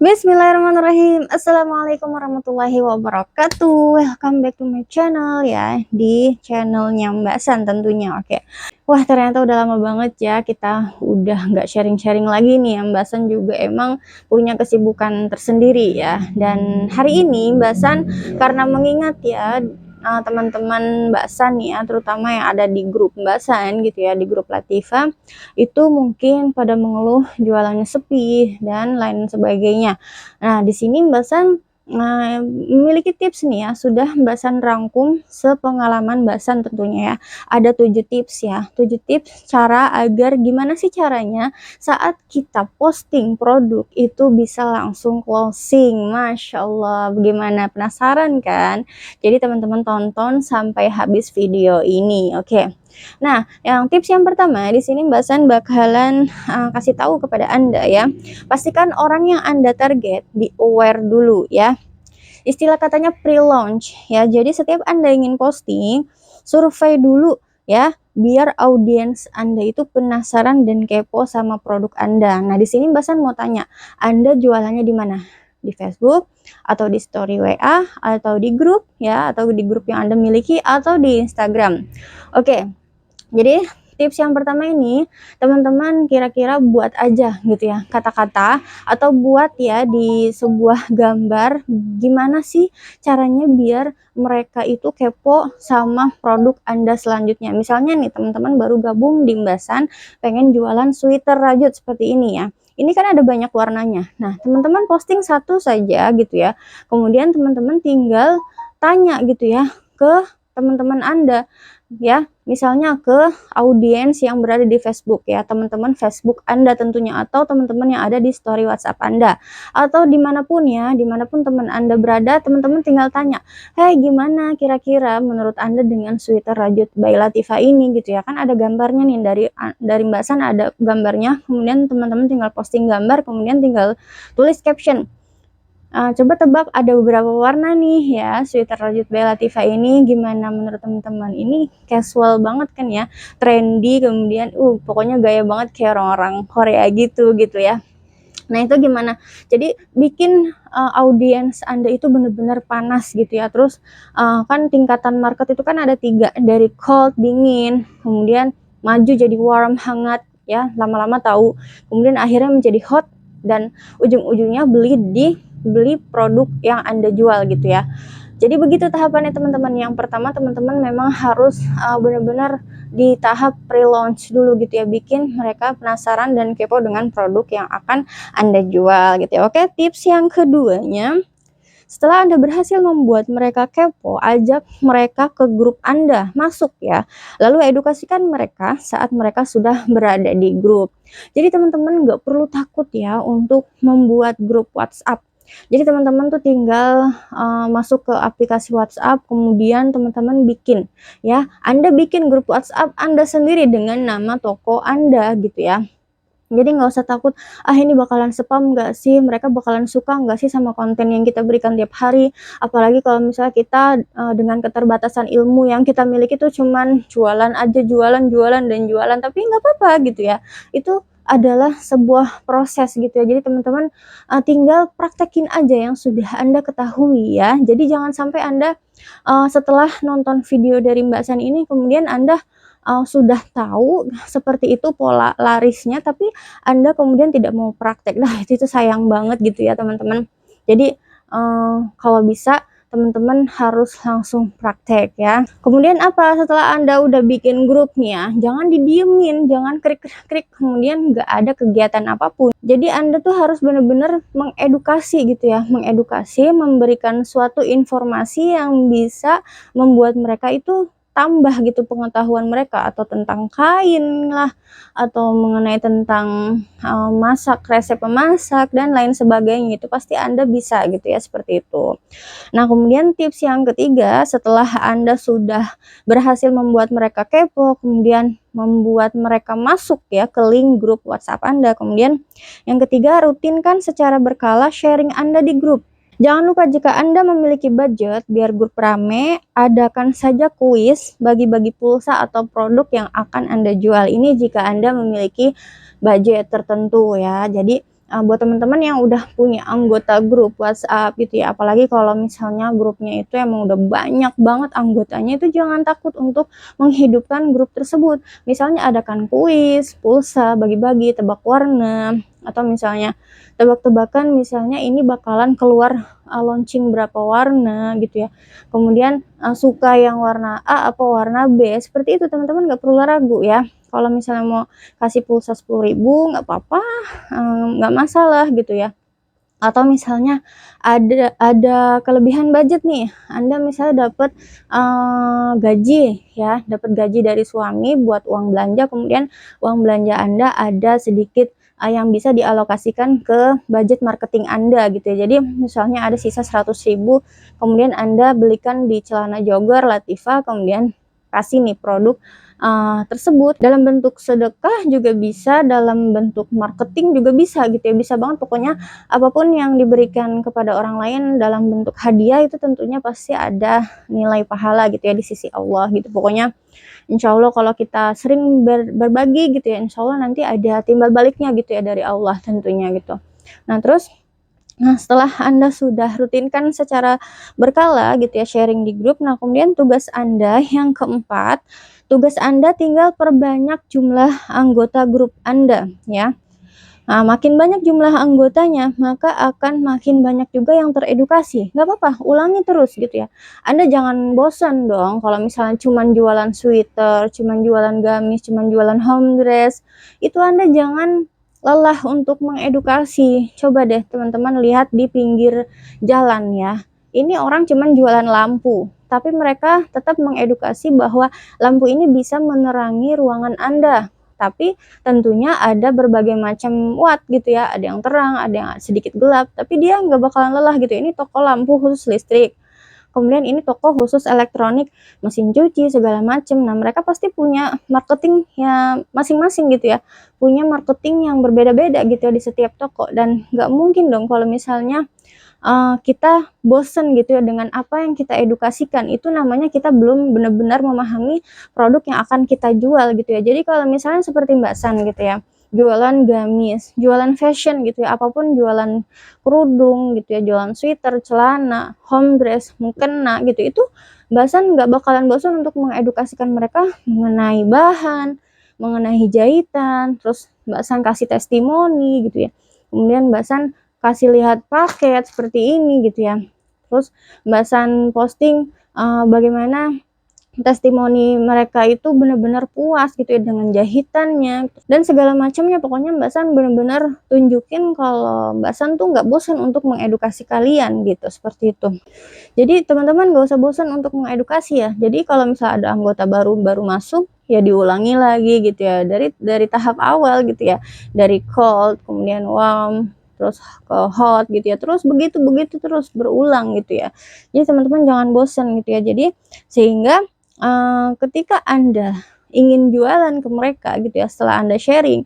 Bismillahirrahmanirrahim. Assalamualaikum warahmatullahi wabarakatuh. Welcome back to my channel ya, di channelnya Mbak San tentunya. Oke. Wah, ternyata udah lama banget ya kita udah nggak sharing-sharing lagi nih ya. Mbak San juga emang punya kesibukan tersendiri ya. Dan hari ini Mbak San karena mengingat ya teman-teman Mbak San ya, terutama yang ada di grup Mbak San gitu ya, di grup Latifah itu mungkin pada mengeluh jualannya sepi dan lain sebagainya. Nah, di sini Mbak San memiliki tips nih ya, sudah Mbak San rangkum sepengalaman Mbak San tentunya ya. Ada 7 tips ya, 7 tips cara agar gimana sih caranya saat kita posting produk itu bisa langsung closing. Masya Allah, bagaimana, penasaran kan? Jadi teman-teman tonton sampai habis video ini, oke. Nah, yang tips yang pertama di sini Mbak San bakalan kasih tahu kepada Anda ya. Pastikan orang yang Anda target di aware dulu ya. Istilah katanya pre-launch ya. Jadi setiap Anda ingin posting, survei dulu ya, biar audiens Anda itu penasaran dan kepo sama produk Anda. Nah, di sini Mbak San mau tanya, Anda jualannya di mana? Di Facebook atau di story WA atau di grup ya, atau di grup yang Anda miliki atau di Instagram. Oke. Jadi tips yang pertama ini teman-teman kira-kira buat aja gitu ya kata-kata atau buat ya di sebuah gambar gimana sih caranya biar mereka itu kepo sama produk Anda selanjutnya. Misalnya nih teman-teman baru gabung di Mbak San pengen jualan sweater rajut seperti ini ya. Ini kan ada banyak warnanya. Nah, teman-teman posting satu saja gitu ya. Kemudian teman-teman tinggal tanya gitu ya ke teman-teman Anda ya, misalnya ke audiens yang berada di Facebook ya, teman-teman Facebook Anda tentunya, atau teman-teman yang ada di story WhatsApp Anda, atau dimanapun ya, dimanapun teman Anda berada, teman-teman tinggal tanya, hey gimana kira-kira menurut Anda dengan sweater rajut by Latifah ini gitu ya, kan ada gambarnya nih dari Mbak San ada gambarnya, kemudian teman-teman tinggal posting gambar, kemudian tinggal tulis caption. Coba tebak ada beberapa warna nih ya sweater rajut by Latifah ini, gimana menurut teman-teman? Ini casual banget kan ya, trendy, kemudian pokoknya gaya banget kayak orang-orang Korea gitu ya. Nah, itu gimana? Jadi bikin audiens Anda itu benar-benar panas gitu ya. Terus kan tingkatan market itu kan ada 3, dari cold, dingin, kemudian maju jadi warm, hangat ya, lama-lama tahu. Kemudian akhirnya menjadi hot dan ujung-ujungnya beli produk yang Anda jual gitu ya. Jadi begitu tahapannya teman-teman. Yang pertama teman-teman memang harus benar-benar di tahap pre-launch dulu gitu ya, bikin mereka penasaran dan kepo dengan produk yang akan Anda jual gitu ya. Oke, tips yang keduanya, setelah Anda berhasil membuat mereka kepo, ajak mereka ke grup Anda, masuk ya. Lalu edukasikan mereka saat mereka sudah berada di grup. Jadi teman-teman nggak perlu takut ya untuk membuat grup WhatsApp. Jadi teman-teman tuh tinggal masuk ke aplikasi WhatsApp, kemudian teman-teman bikin ya. Anda bikin grup WhatsApp Anda sendiri dengan nama toko Anda gitu ya. Jadi nggak usah takut, ini bakalan spam nggak sih? Mereka bakalan suka nggak sih sama konten yang kita berikan tiap hari? Apalagi kalau misalnya kita dengan keterbatasan ilmu yang kita miliki tuh cuman jualan aja, jualan dan jualan, tapi nggak apa-apa gitu ya. Itu adalah sebuah proses gitu ya. Jadi teman-teman tinggal praktekin aja yang sudah Anda ketahui ya. Jadi jangan sampai Anda setelah nonton video dari Mbak San ini kemudian Anda sudah tahu seperti itu pola larisnya, tapi Anda kemudian tidak mau praktek. Nah, itu sayang banget gitu ya, teman-teman. Jadi, kalau bisa teman-teman harus langsung praktek ya. Kemudian apa, setelah Anda udah bikin grupnya, jangan didiemin, jangan krik-krik, kemudian nggak ada kegiatan apapun. Jadi Anda tuh harus benar-benar mengedukasi gitu ya, mengedukasi, memberikan suatu informasi yang bisa membuat mereka itu tambah gitu pengetahuan mereka, atau tentang kain lah, atau mengenai tentang masak, resep memasak dan lain sebagainya, itu pasti Anda bisa gitu ya, seperti itu. Nah, kemudian tips yang ketiga, setelah Anda sudah berhasil membuat mereka kepo, kemudian membuat mereka masuk ya ke link grup WhatsApp Anda, kemudian yang ketiga, rutinkan secara berkala sharing Anda di grup. Jangan lupa jika Anda memiliki budget biar grup rame, adakan saja kuis bagi-bagi pulsa atau produk yang akan Anda jual. Ini jika Anda memiliki budget tertentu ya. Jadi buat teman-teman yang udah punya anggota grup WhatsApp gitu ya, apalagi kalau misalnya grupnya itu emang udah banyak banget anggotanya, itu jangan takut untuk menghidupkan grup tersebut. Misalnya adakan kuis, pulsa, bagi-bagi, tebak warna, atau misalnya tebak-tebakan misalnya ini bakalan keluar launching berapa warna gitu ya. Kemudian suka yang warna A apa warna B, seperti itu teman-teman, nggak perlu ragu ya. Kalau misalnya mau kasih pulsa 10.000 nggak apa-apa, nggak masalah gitu ya. Atau misalnya ada kelebihan budget nih, Anda misalnya dapat gaji ya, dapat gaji dari suami buat uang belanja, kemudian uang belanja Anda ada sedikit yang bisa dialokasikan ke budget marketing Anda gitu ya. Jadi misalnya ada sisa 100.000, kemudian Anda belikan di celana jogger Latifah, kemudian kasih nih produk tersebut dalam bentuk sedekah juga bisa, dalam bentuk marketing juga bisa gitu ya, bisa banget pokoknya. Apapun yang diberikan kepada orang lain dalam bentuk hadiah itu tentunya pasti ada nilai pahala gitu ya di sisi Allah gitu. Pokoknya insya Allah kalau kita sering berbagi gitu ya, insya Allah nanti ada timbal baliknya gitu ya dari Allah tentunya gitu. Nah, setelah Anda sudah rutinkan secara berkala gitu ya sharing di grup, nah kemudian tugas Anda yang keempat, tugas Anda tinggal perbanyak jumlah anggota grup Anda ya. Nah, makin banyak jumlah anggotanya, maka akan makin banyak juga yang teredukasi. Nggak apa-apa, ulangi terus gitu ya. Anda jangan bosan dong kalau misalnya cuman jualan sweater, cuman jualan gamis, cuman jualan home dress. Itu Anda jangan lelah untuk mengedukasi. Coba deh teman-teman lihat di pinggir jalan ya. Ini orang cuman jualan lampu, tapi mereka tetap mengedukasi bahwa lampu ini bisa menerangi ruangan Anda. Tapi tentunya ada berbagai macam watt gitu ya, ada yang terang, ada yang sedikit gelap, tapi dia nggak bakalan lelah gitu ya. Ini toko lampu khusus listrik, kemudian ini toko khusus elektronik, mesin cuci, segala macam. Nah, mereka pasti punya marketing ya masing-masing gitu ya, punya marketing yang berbeda-beda gitu ya di setiap toko. Dan nggak mungkin dong kalau misalnya kita bosen gitu ya dengan apa yang kita edukasikan, itu namanya kita belum benar-benar memahami produk yang akan kita jual gitu ya. Jadi kalau misalnya seperti Mbak San gitu ya, jualan gamis, jualan fashion gitu ya, apapun, jualan kerudung gitu ya, jualan sweater, celana, home dress, mukena gitu, itu Mbak San nggak bakalan bosan untuk mengedukasikan mereka mengenai bahan, mengenai jahitan, terus Mbak San kasih testimoni gitu ya. Kemudian Mbak San kasih lihat paket seperti ini gitu ya. Terus Mbak San posting bagaimana testimoni mereka itu benar-benar puas gitu ya dengan jahitannya dan segala macamnya. Pokoknya Mbak San benar-benar tunjukin kalau Mbak San tuh nggak bosan untuk mengedukasi kalian gitu, seperti itu. Jadi teman-teman nggak usah bosan untuk mengedukasi ya. Jadi kalau misalnya ada anggota baru masuk ya diulangi lagi gitu ya, dari tahap awal gitu ya, dari cold kemudian warm terus ke hot gitu ya, terus begitu terus berulang gitu ya. Jadi teman-teman jangan bosan gitu ya. Jadi sehingga ketika Anda ingin jualan ke mereka gitu ya, setelah Anda sharing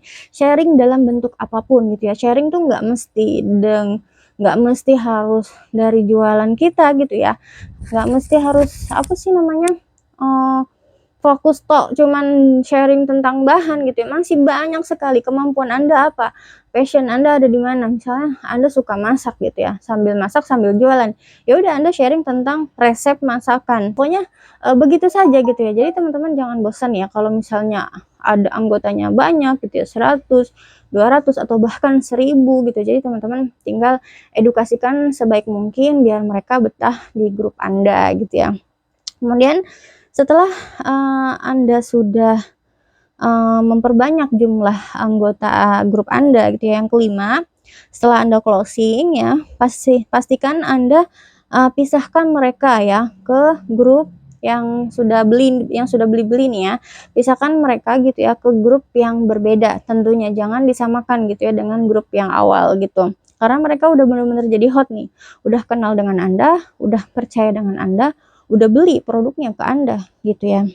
dalam bentuk apapun gitu ya. Sharing tuh nggak mesti harus dari jualan kita gitu ya, nggak mesti harus apa sih namanya, fokus tok cuman sharing tentang bahan gitu ya. Masih banyak sekali kemampuan Anda apa, passion Anda ada di mana. Misalnya Anda suka masak gitu ya, sambil masak sambil jualan, ya udah Anda sharing tentang resep masakan. Pokoknya begitu saja gitu ya. Jadi teman-teman jangan bosan ya kalau misalnya ada anggotanya banyak gitu ya, 100, 200 atau bahkan 1000 gitu. Jadi teman-teman tinggal edukasikan sebaik mungkin biar mereka betah di grup Anda gitu ya. Kemudian setelah Anda sudah memperbanyak jumlah anggota grup Anda gitu ya, yang kelima, setelah Anda closing ya, pastikan Anda pisahkan mereka ya ke grup yang sudah beli-beli nih ya. Pisahkan mereka gitu ya ke grup yang berbeda tentunya, jangan disamakan gitu ya dengan grup yang awal gitu. Karena mereka udah benar-benar jadi hot nih, udah kenal dengan Anda, udah percaya dengan Anda, udah beli produknya ke Anda gitu ya.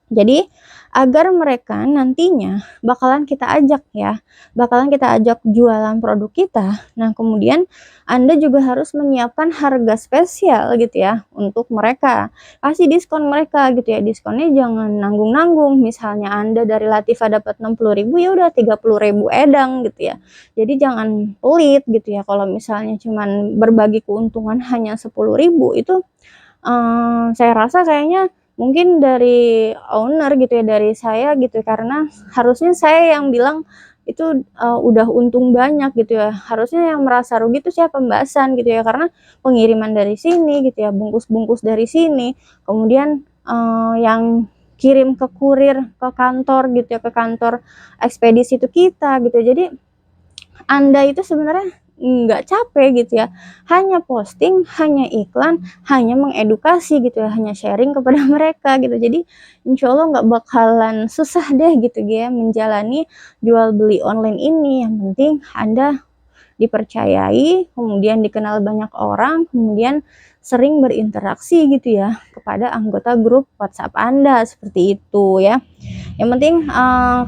Jadi agar mereka nantinya bakalan kita ajak ya, bakalan kita ajak jualan produk kita. Nah, kemudian Anda juga harus menyiapkan harga spesial gitu ya untuk mereka. Kasih diskon mereka gitu ya, diskonnya jangan nanggung-nanggung. Misalnya Anda dari Latifah dapat 60.000, ya udah 30.000 edang gitu ya. Jadi jangan pelit gitu ya, kalau misalnya cuman berbagi keuntungan hanya 10.000 itu saya rasa kayaknya mungkin dari owner gitu ya, dari saya gitu ya, karena harusnya saya yang bilang itu, udah untung banyak gitu ya. Harusnya yang merasa rugi itu siapa? Mbak San gitu ya, karena pengiriman dari sini gitu ya, bungkus-bungkus dari sini, kemudian, yang kirim ke kurir ke kantor gitu ya, ke kantor ekspedisi itu kita gitu. Jadi Anda itu sebenarnya nggak capek gitu ya, hanya posting, hanya iklan, hanya mengedukasi gitu ya, hanya sharing kepada mereka gitu. Jadi insya Allah nggak bakalan susah deh gitu ya menjalani jual beli online ini. Yang penting Anda dipercayai, kemudian dikenal banyak orang, kemudian sering berinteraksi gitu ya kepada anggota grup WhatsApp Anda, seperti itu ya. Yang penting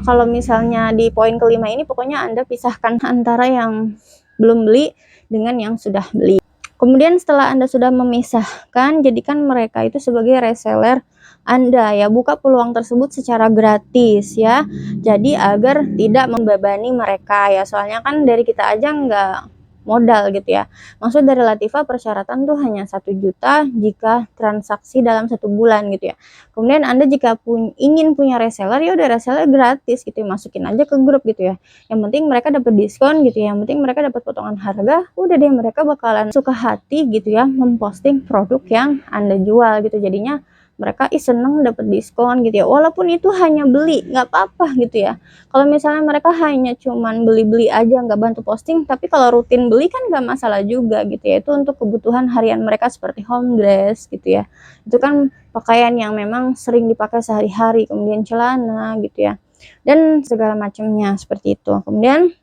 kalau misalnya di poin kelima ini pokoknya Anda pisahkan antara yang belum beli dengan yang sudah beli. Kemudian setelah Anda sudah memisahkan, jadikan mereka itu sebagai reseller Anda ya, buka peluang tersebut secara gratis ya. Jadi agar tidak membebani mereka ya, soalnya kan dari kita aja nggak modal gitu ya. Maksud dari Latifah persyaratan tuh hanya 1 juta jika transaksi dalam 1 bulan gitu ya. Kemudian Anda jika ingin punya reseller, ya udah reseller gratis gitu ya, masukin aja ke grup gitu ya. Yang penting mereka dapat diskon gitu ya, yang penting mereka dapat potongan harga, udah deh mereka bakalan suka hati gitu ya memposting produk yang Anda jual gitu. Jadinya mereka seneng dapat diskon gitu ya, walaupun itu hanya beli nggak apa-apa gitu ya. Kalau misalnya mereka hanya cuman beli-beli aja nggak bantu posting, tapi kalau rutin beli kan nggak masalah juga gitu ya, itu untuk kebutuhan harian mereka seperti home dress gitu ya, itu kan pakaian yang memang sering dipakai sehari-hari, kemudian celana gitu ya, dan segala macamnya seperti itu. Kemudian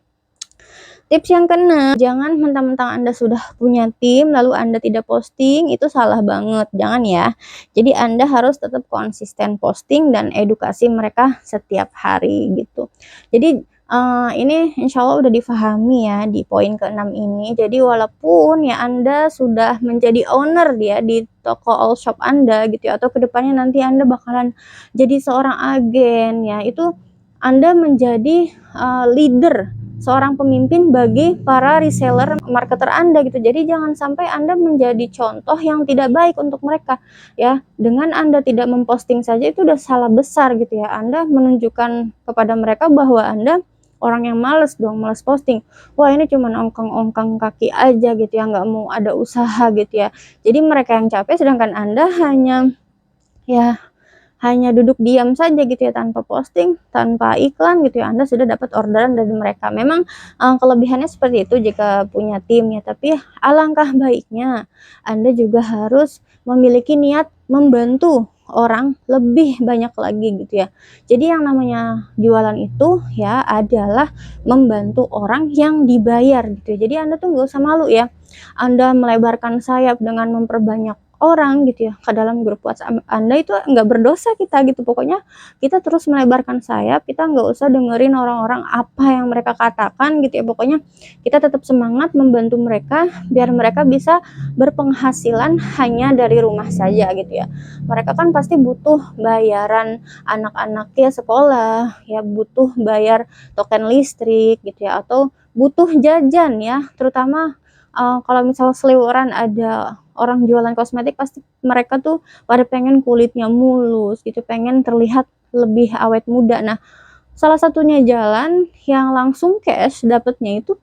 tips yang keenam, jangan mentang-mentang Anda sudah punya tim lalu Anda tidak posting, itu salah banget, jangan ya. Jadi Anda harus tetap konsisten posting dan edukasi mereka setiap hari gitu. Jadi ini insya Allah udah difahami ya di poin ke-6 ini. Jadi walaupun ya Anda sudah menjadi owner ya di toko all shop Anda gitu ya, atau kedepannya nanti Anda bakalan jadi seorang agen ya, itu Anda menjadi leader, seorang pemimpin bagi para reseller marketer Anda gitu. Jadi jangan sampai Anda menjadi contoh yang tidak baik untuk mereka ya. Dengan Anda tidak memposting saja itu udah salah besar gitu ya. Anda menunjukkan kepada mereka bahwa Anda orang yang males dong, males posting. Wah, ini cuma ongkang-ongkang kaki aja gitu ya, nggak mau ada usaha gitu ya. Jadi mereka yang capek sedangkan Anda ya hanya duduk diam saja gitu ya, tanpa posting, tanpa iklan gitu ya, Anda sudah dapat orderan dari mereka. Memang kelebihannya seperti itu jika punya tim ya, tapi alangkah baiknya Anda juga harus memiliki niat membantu orang lebih banyak lagi gitu ya. Jadi yang namanya jualan itu ya adalah membantu orang yang dibayar gitu ya. Jadi Anda tuh nggak usah malu ya, Anda melebarkan sayap dengan memperbanyak orang gitu ya ke dalam grup WhatsApp Anda, itu nggak berdosa kita gitu. Pokoknya kita terus melebarkan sayap, kita nggak usah dengerin orang-orang apa yang mereka katakan gitu ya. Pokoknya kita tetap semangat membantu mereka biar mereka bisa berpenghasilan hanya dari rumah saja gitu ya. Mereka kan pasti butuh bayaran anak-anaknya sekolah ya, butuh bayar token listrik gitu ya, atau butuh jajan ya, terutama kalau misal seliweran ada orang jualan kosmetik, pasti mereka tuh pada pengen kulitnya mulus gitu, pengen terlihat lebih awet muda. Nah, salah satunya jalan yang langsung cash dapatnya itu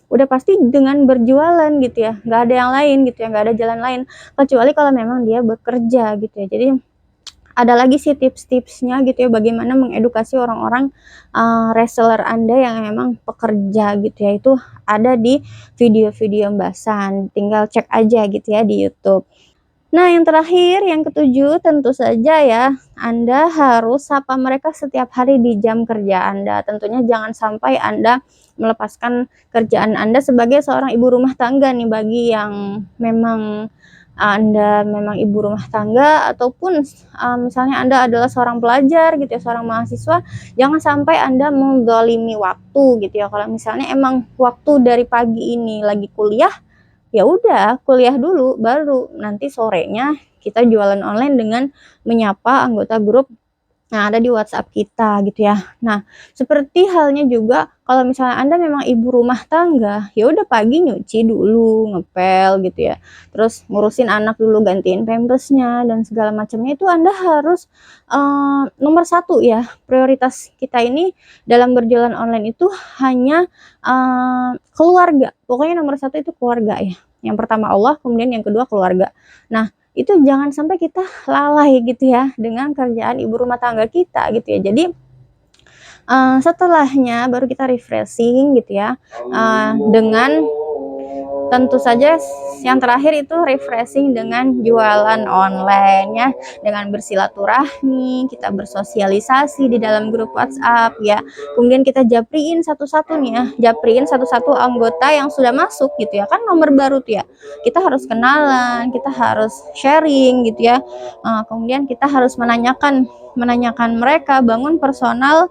udah pasti dengan berjualan gitu ya, nggak ada yang lain gitu ya, nggak ada jalan lain, kecuali kalau memang dia bekerja gitu ya. Jadi ada lagi sih tips-tipsnya gitu ya, bagaimana mengedukasi orang-orang reseller Anda yang memang pekerja gitu ya, itu ada di video-video Mbak San, tinggal cek aja gitu ya di YouTube. Nah, yang terakhir, yang ketujuh, tentu saja ya, Anda harus sapa mereka setiap hari di jam kerja Anda. Tentunya jangan sampai Anda melepaskan kerjaan Anda sebagai seorang ibu rumah tangga nih, bagi yang memang Anda memang ibu rumah tangga ataupun misalnya Anda adalah seorang pelajar gitu ya, seorang mahasiswa, jangan sampai Anda menzalimi waktu gitu ya. Kalau misalnya emang waktu dari pagi ini lagi kuliah, ya udah kuliah dulu, baru nanti sorenya kita jualan online dengan menyapa anggota grup yang ada di WhatsApp kita gitu ya. Nah, seperti halnya juga kalau misalnya Anda memang ibu rumah tangga, ya udah pagi nyuci dulu, ngepel gitu ya. Terus ngurusin anak dulu, gantiin pampers-nya dan segala macamnya itu Anda harus nomor satu ya. Prioritas kita ini dalam berjualan online itu hanya keluarga. Pokoknya nomor satu itu keluarga ya. Yang pertama Allah, kemudian yang kedua keluarga. Nah, itu jangan sampai kita lalai gitu ya dengan kerjaan ibu rumah tangga kita gitu ya. Jadi setelahnya baru kita refreshing gitu ya, dengan tentu saja yang terakhir itu refreshing dengan jualan online ya, dengan bersilaturahmi, kita bersosialisasi di dalam grup WhatsApp ya. Kemudian kita japriin satu-satu nih ya, japriin satu-satu anggota yang sudah masuk gitu ya. Kan nomor baru tuh ya. Kita harus kenalan, kita harus sharing gitu ya. Kemudian kita harus menanyakan mereka, bangun personal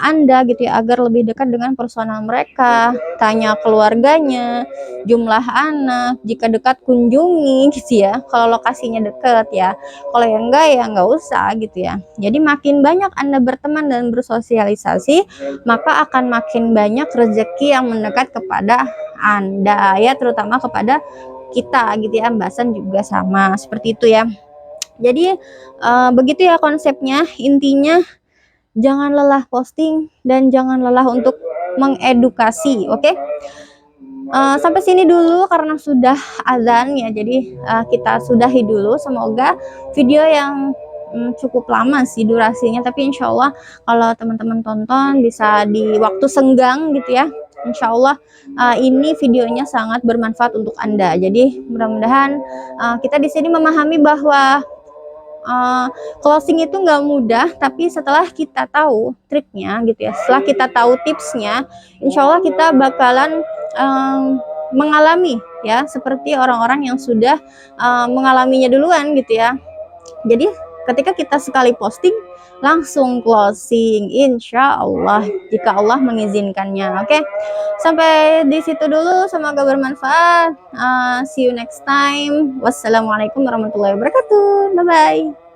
Anda gitu ya, agar lebih dekat dengan personal mereka, tanya keluarganya, jumlah anak, jika dekat kunjungi gitu ya, kalau lokasinya dekat ya, kalau yang enggak ya enggak usah gitu ya. Jadi makin banyak Anda berteman dan bersosialisasi, maka akan makin banyak rezeki yang mendekat kepada Anda ya, terutama kepada kita gitu ya. Mbak San juga sama seperti itu ya. Jadi begitu ya konsepnya. Intinya jangan lelah posting dan jangan lelah untuk mengedukasi, oke? Sampai sini dulu karena sudah azan ya, jadi kita sudahi dulu. Semoga video yang cukup lama sih durasinya, tapi insya Allah kalau teman-teman tonton bisa di waktu senggang gitu ya, insya Allah ini videonya sangat bermanfaat untuk Anda. Jadi mudah-mudahan kita di sini memahami bahwa closing itu nggak mudah, tapi setelah kita tahu triknya gitu ya, setelah kita tahu tipsnya, insya Allah kita bakalan mengalami ya seperti orang-orang yang sudah mengalaminya duluan gitu ya. Jadi ketika kita sekali posting langsung closing, insya Allah jika Allah mengizinkannya. Oke, sampai di situ dulu, semoga bermanfaat. See you next time. Wassalamualaikum warahmatullahi wabarakatuh. Bye bye.